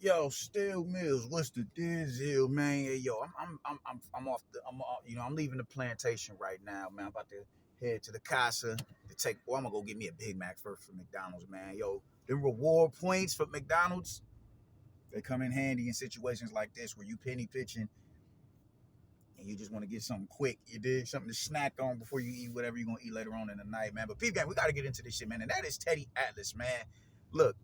Yo, Still Mills, what's the deal, man? Hey, yo, I'm off I'm leaving the plantation right now, man. I'm about to head to the casa to take. Well, I'm gonna go get me a Big Mac first from McDonald's, man. Yo, them reward points for McDonald's, they come in handy in situations like this where you penny pitching and you just want to get something quick. You did something to snack on before you eat whatever you're gonna eat later on in the night, man. But people, we gotta get into this shit, man. And that is Teddy Atlas, man. Look.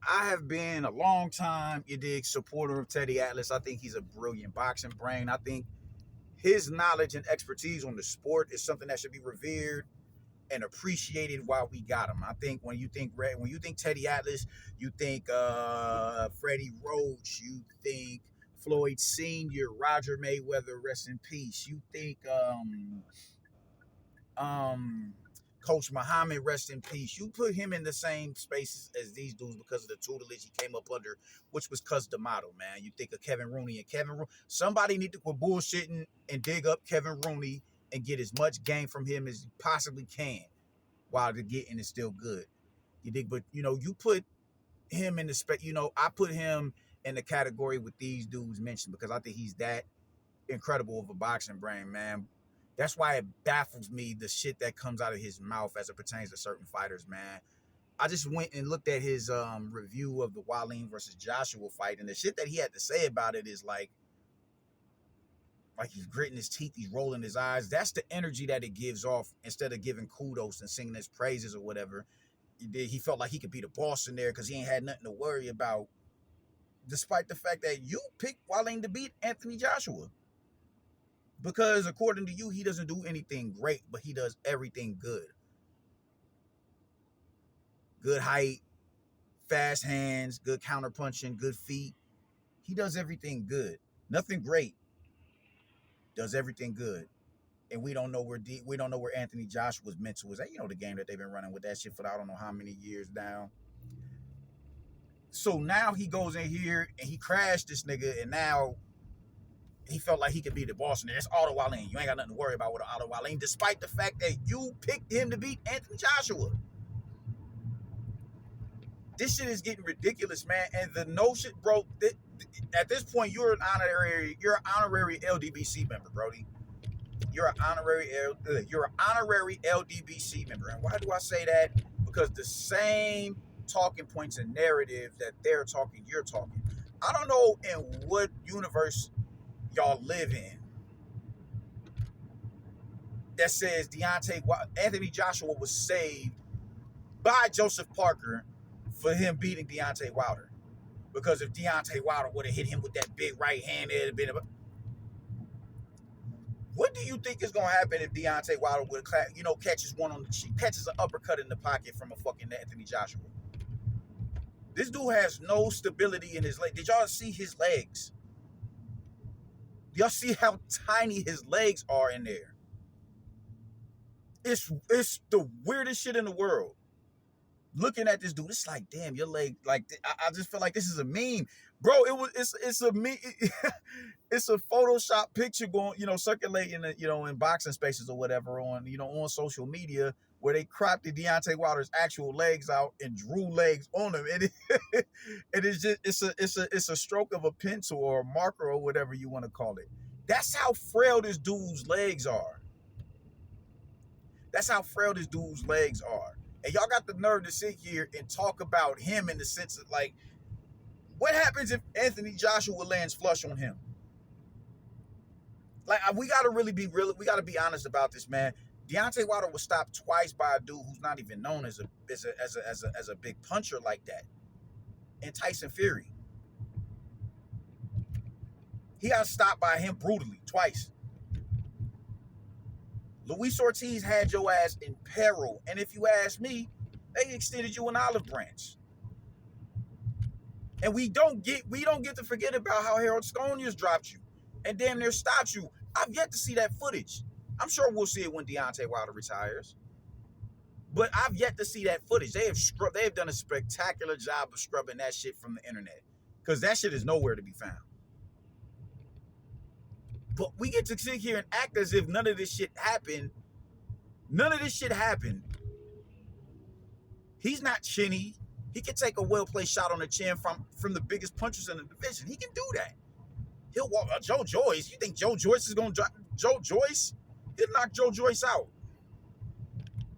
I have been a long time, you dig, supporter of Teddy Atlas. I think he's a brilliant boxing brain. I think his knowledge and expertise on the sport is something that should be revered and appreciated while we got him. I think when you think Teddy Atlas, you think Freddie Roach, you think Floyd Sr., Roger Mayweather, rest in peace. You think um Coach Muhammad, rest in peace. You put him in the same spaces as these dudes because of the tutelage he came up under, which was Cus D'Amato, man. You think of Kevin Rooney and somebody need to quit bullshitting and dig up Kevin Rooney and get as much game from him as you possibly can while the getting is still good. You dig? But, you put him in the I put him in the category with these dudes mentioned because I think he's that incredible of a boxing brain, man. That's why it baffles me the shit that comes out of his mouth as it pertains to certain fighters, man. I just went and looked at his review of the Wallin versus Joshua fight, and the shit that he had to say about it is like he's gritting his teeth, he's rolling his eyes. That's the energy that it gives off instead of giving kudos and singing his praises or whatever. He felt like he could be the boss in there because he ain't had nothing to worry about, despite the fact that you picked Wallin to beat Anthony Joshua. Because according to you, he doesn't do anything great, but he does everything good. Good height, fast hands, good counterpunching, good feet. He does everything good. Nothing great. Does everything good. And we don't know where Anthony Joshua's mental is. The game that they've been running with that shit for I don't know how many years now. So now he goes in here and he crashed this nigga, and now he felt like he could be the boss, and it's Otto Wallin. You ain't got nothing to worry about with Otto Wallin, despite the fact that you picked him to beat Anthony Joshua. This shit is getting ridiculous, man. And the notion, bro, at this point, you're an honorary LDBC member, Brody. You're an honorary LDBC member. And why do I say that? Because the same talking points and narrative that they're talking, you're talking. I don't know in what universe y'all live in that says Anthony Joshua was saved by Joseph Parker for him beating Deontay Wilder. Because if Deontay Wilder would have hit him with that big right hand, it'd have been What do you think is gonna happen if Deontay Wilder would catches one on the cheek, catches an uppercut in the pocket from a fucking Anthony Joshua? This dude has no stability in his leg. Did y'all see his legs? Y'all see how tiny his legs are in there? It's the weirdest shit in the world. Looking at this dude, it's like, damn, your leg, like, I just feel like this is a meme. Bro, it's a meme. It's a Photoshop picture going, circulating, in boxing spaces or whatever on social media where they cropped the Deontay Wilder's actual legs out and drew legs on him. And it is just, it's a stroke of a pencil or a marker or whatever you want to call it. That's how frail this dude's legs are. And y'all got the nerve to sit here and talk about him in the sense of like, what happens if Anthony Joshua lands flush on him? Like, we gotta we gotta be honest about this, man. Deontay Wilder was stopped twice by a dude who's not even known as a big puncher like that. And Tyson Fury. He got stopped by him brutally twice. Luis Ortiz had your ass in peril. And if you ask me, they extended you an olive branch. And we don't get to forget about how Harold Stonius dropped you and damn near stopped you. I've yet to see that footage. I'm sure we'll see it when Deontay Wilder retires. But I've yet to see that footage. They have done a spectacular job of scrubbing that shit from the internet. Because that shit is nowhere to be found. But we get to sit here and act as if none of this shit happened. None of this shit happened. He's not chinny. He can take a well-placed shot on the chin from the biggest punchers in the division. He can do that. He'll walk Joe Joyce. You think Joe Joyce is going to drop Joe Joyce? He'll knock Joe Joyce out.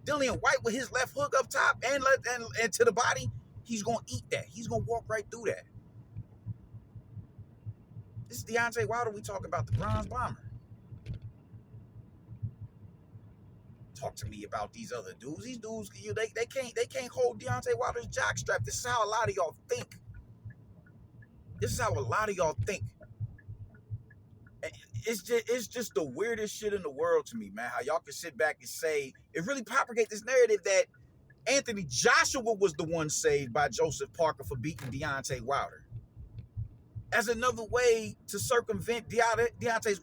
Dillian White with his left hook up top and to the body, he's going to eat that. He's going to walk right through that. This is Deontay Wilder we talking about, the Bronze Bomber. Talk to me about these other dudes. These dudes, they can't hold Deontay Wilder's jockstrap. This is how a lot of y'all think. This is how a lot of y'all think. It's just the weirdest shit in the world to me, man. How y'all can sit back and say, it really propagate this narrative that Anthony Joshua was the one saved by Joseph Parker for beating Deontay Wilder. As another way to circumvent Deontay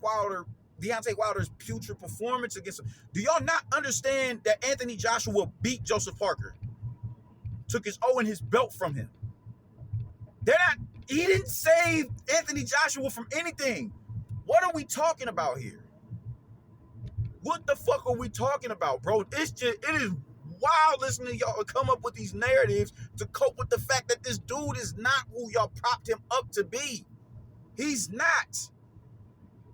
Wilder's putrid performance against him. Do y'all not understand that Anthony Joshua beat Joseph Parker? Took his O and his belt from him. He didn't save Anthony Joshua from anything. What are we talking about here? What the fuck are we talking about, bro? It is wild listening to y'all come up with these narratives to cope with the fact that this dude is not who y'all propped him up to be. He's not.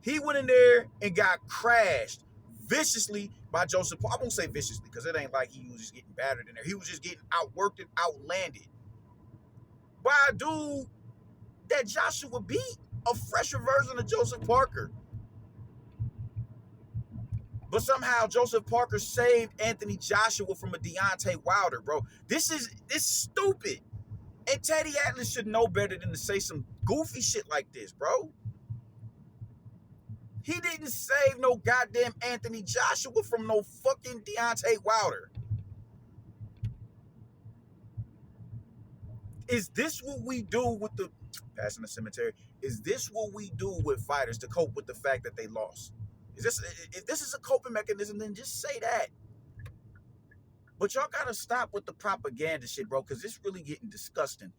He went in there and got crashed viciously by Joseph Parker. I won't say viciously because it ain't like he was just getting battered in there. He was just getting outworked and outlanded by a dude that Joshua beat, a fresher version of Joseph Parker. But somehow Joseph Parker saved Anthony Joshua from a Deontay Wilder, bro. It's stupid. And Teddy Atlas should know better than to say some goofy shit like this, bro. He didn't save no goddamn Anthony Joshua from no fucking Deontay Wilder. Is this what we do with the passing the cemetery? Is this what we do with fighters to cope with the fact that they lost? If this is a coping mechanism, then just say that. But y'all gotta stop with the propaganda shit, bro, because it's really getting disgusting.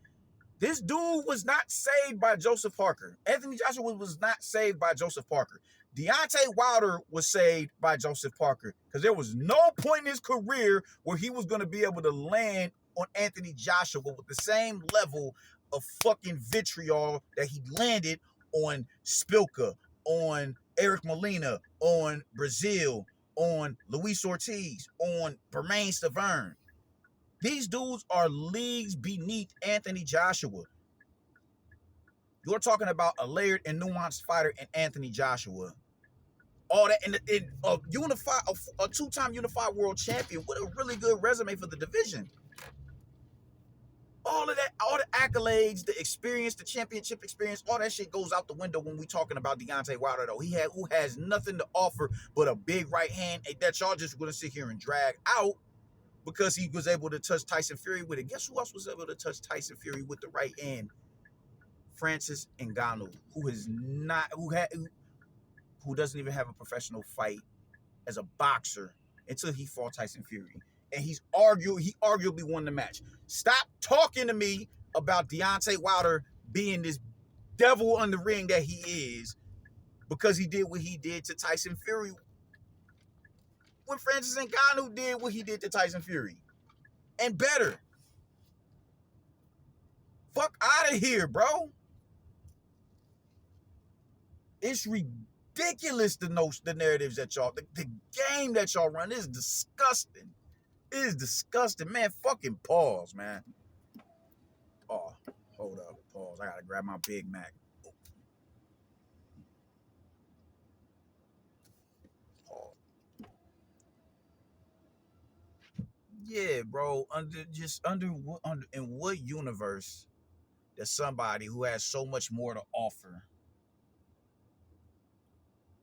This dude was not saved by Joseph Parker. Anthony Joshua was not saved by Joseph Parker. Deontay Wilder was saved by Joseph Parker because there was no point in his career where he was going to be able to land on Anthony Joshua with the same level of fucking vitriol that he landed on Spilka, on Eric Molina, on Brazil, on Luis Ortiz, on Bermain Stavern. These dudes are leagues beneath Anthony Joshua. You're talking about a layered and nuanced fighter in Anthony Joshua. All that in a two-time unified world champion with a really good resume for the division. All of that, all the accolades, the experience, the championship experience, all that shit goes out the window when we talking about Deontay Wilder, though. Who has nothing to offer but a big right hand that y'all just gonna sit here and drag out because he was able to touch Tyson Fury with it. Guess who else was able to touch Tyson Fury with the right hand? Francis Ngannou, who doesn't even have a professional fight as a boxer until he fought Tyson Fury. And he arguably won the match. Stop talking to me about Deontay Wilder being this devil in the ring that he is because he did what he did to Tyson Fury when Francis Ngannou did what he did to Tyson Fury. And better. Fuck out of here, bro. It's ridiculous the narratives that y'all, the game that y'all run is disgusting. It is disgusting, man. Fucking pause, man. Oh, hold up. Pause. I gotta grab my Big Mac. Pause. Yeah, bro. In what universe does somebody who has so much more to offer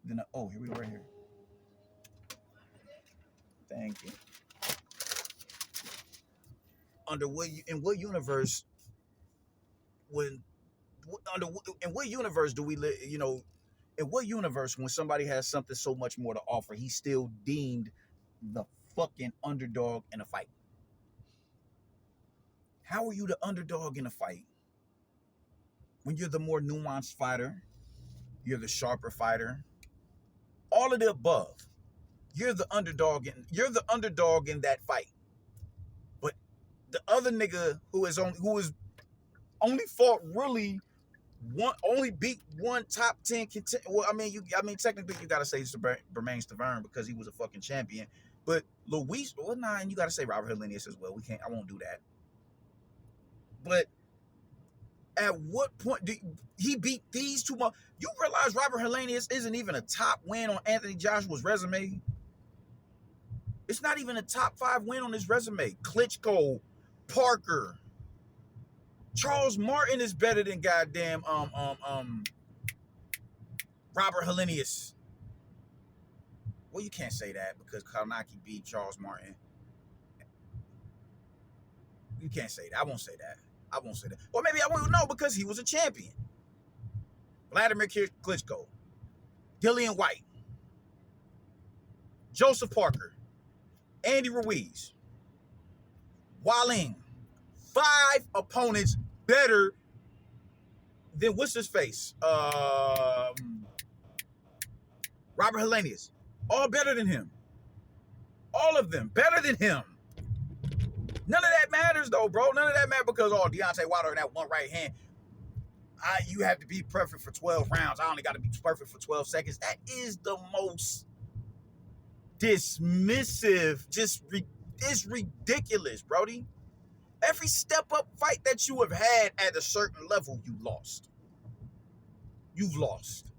than here we go right here. Thank you. In what universe do we live? You know, in what universe when somebody has something so much more to offer, he's still deemed the fucking underdog in a fight? How are you the underdog in a fight when you're the more nuanced fighter? You're the sharper fighter. All of the above. You're the underdog in that fight. But The other nigga who is only fought really only beat one top 10 contender. Well, I mean, technically you gotta say Bermain Stavern because he was a fucking champion. But Luis, well, nah, and you gotta say Robert Helenius as well. I won't do that. But at what point do he beat these two? You realize Robert Helenius isn't even a top win on Anthony Joshua's resume? It's not even a top 5 win on his resume. Klitschko, Parker, Charles Martin is better than goddamn Robert Helenius. Well, you can't say that because Kalnaki beat Charles Martin. You can't say that. I won't say that. Or maybe I won't know because he was a champion. Vladimir Klitschko, Dillian White, Joseph Parker, Andy Ruiz, Waling. 5 opponents better than what's his face? Robert Helenius. All better than him. All of them better than him. None of that matters though, bro. None of that matters because Deontay Wilder in that one right hand. You have to be perfect for 12 rounds. I only got to be perfect for 12 seconds. That is the most dismissive. It's ridiculous, Brody. Every step-up fight that you have had at a certain level, you lost. You've lost.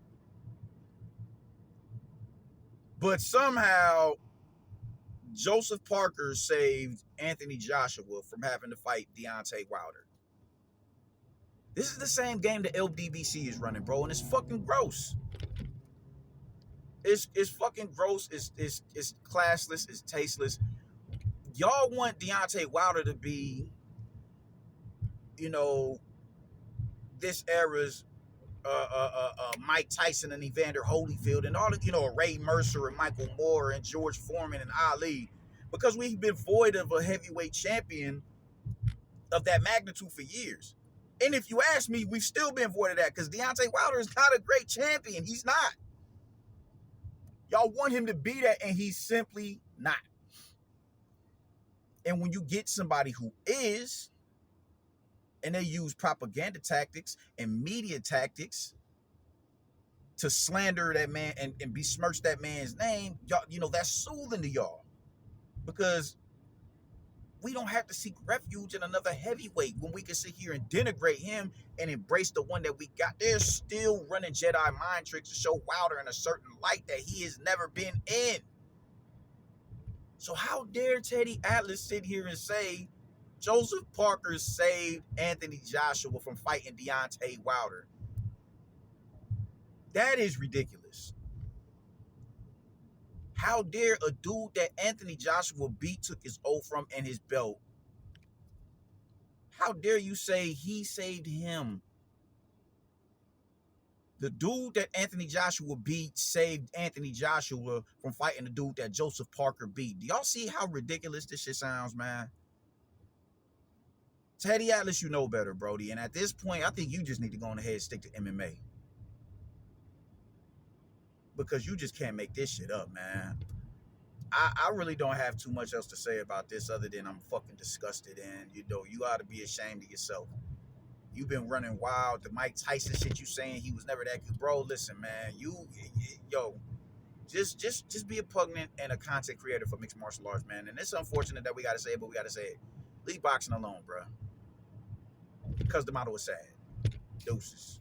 But somehow, Joseph Parker saved Anthony Joshua from having to fight Deontay Wilder. This is the same game that LDBC is running, bro, and it's fucking gross. It's fucking gross. It's classless. It's tasteless. Y'all want Deontay Wilder to be, this era's Mike Tyson and Evander Holyfield and all of, Ray Mercer and Michael Moore and George Foreman and Ali, because we've been void of a heavyweight champion of that magnitude for years. And if you ask me, we've still been void of that because Deontay Wilder is not a great champion. He's not. Y'all want him to be that, and he's simply not. And when you get somebody who is, and they use propaganda tactics and media tactics to slander that man and besmirch that man's name, y'all, that's soothing to y'all. Because we don't have to seek refuge in another heavyweight when we can sit here and denigrate him and embrace the one that we got. They're still running Jedi mind tricks to show Wilder in a certain light that he has never been in. So how dare Teddy Atlas sit here and say Joseph Parker saved Anthony Joshua from fighting Deontay Wilder? That is ridiculous. How dare a dude that Anthony Joshua beat, took his oath from, and his belt, how dare you say he saved him? The dude that Anthony Joshua beat saved Anthony Joshua from fighting the dude that Joseph Parker beat. Do y'all see how ridiculous this shit sounds, man? Teddy Atlas, you know better, Brody. And at this point, I think you just need to go on ahead and stick to MMA. Because you just can't make this shit up, man. I really don't have too much else to say about this other than I'm fucking disgusted, and you ought to be ashamed of yourself. You've been running wild. The Mike Tyson shit you saying he was never that good. Bro, listen, man. Just be a pugnant and a content creator for mixed martial arts, man. And it's unfortunate that we got to say it, but we got to say it. Leave boxing alone, bro. Because the model was sad. Deuces.